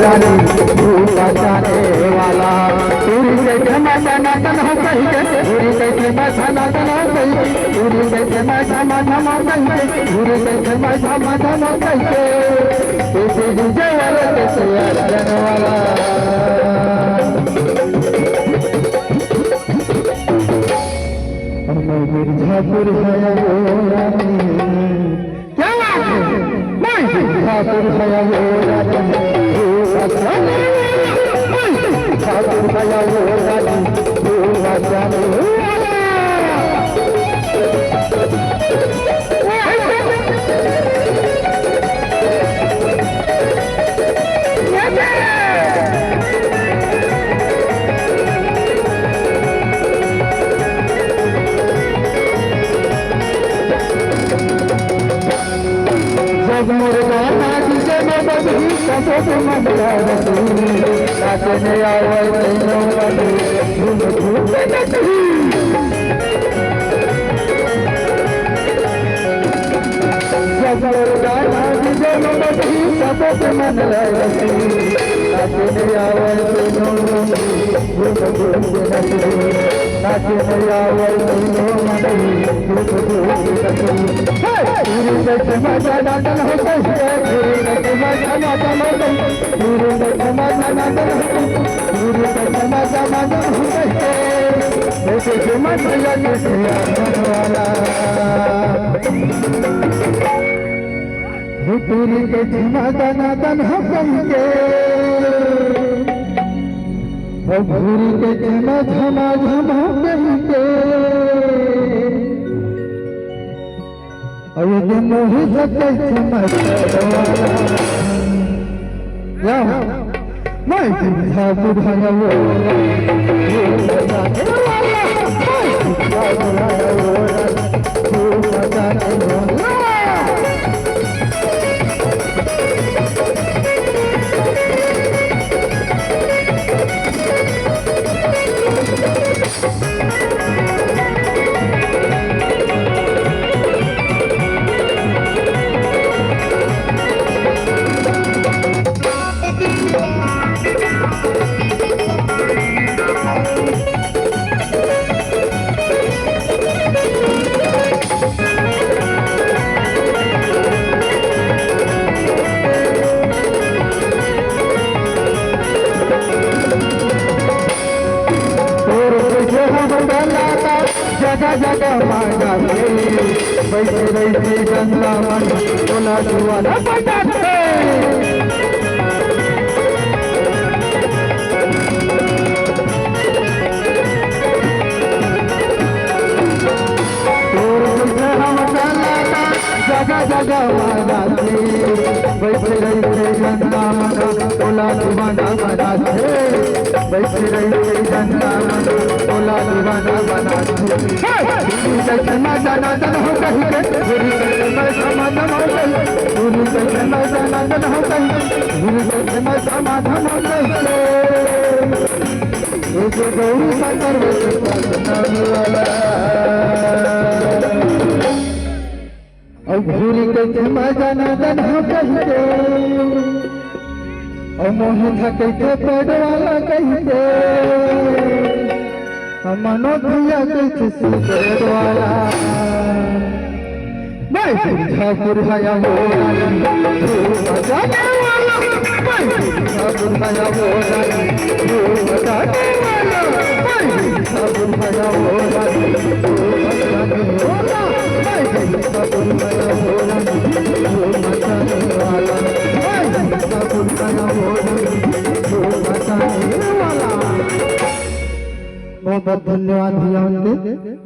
रानी तू बचाने वाला। पूरी कैसे मैं सनातन हो कही के, पूरी कैसे मैं सनातन हो कही के, पूरी कैसे मैं समाधान हो कही के, पूरी कैसे मैं समाधान हो कही के, कैसे विजय वाला कैसे अर्जन वाला। मिर्जापुर है वो रानी, क्या बात है, मिर्जापुर है वो रानी, मिर्जापुर है वो रानी, तू बचाने नाचने आवे मन नाचने आवे सनातन हो पूरी के सनातन हो के, भूरी के झमा झमा झमा के, अयोध्या मोहि सके मैं मिर्जापुर है वो जगह जगह मांगा बैठे रहते गंगा मन बोला दुआरा बजाते जगह जगह मांगाते बैठे रहते गंगा मन बोला दुआरा बजाते बैठे रहते गंगा मन बोला दीवाना बनाते। सनातन हो कही के, पूरी कैसे मैं समाधान हो गई, पूरी कैसे मैं सनातन हो गई, पूरी कैसे मैं समाधान हो गई। गौरी शंकर वाला और पूरी कैसे मैं सनातन हो कही के, और मोहन कैसे पेड़ वाला कही के, मनोधिया कैसे वाला मैं मिर्जापुर है वो रानी तू बचाने वाला, मैं मिर्जापुर है वो रानी तू बचाने वाला, मैं मिर्जापुर है वो रानी तू बचाने वाला, मैं मिर्जापुर है वो रानी तू बचाने वाला, मैं मिर्जापुर है वो रानी तू बचाने वाला। बहुत बहुत धन्यवाद भैया उनके।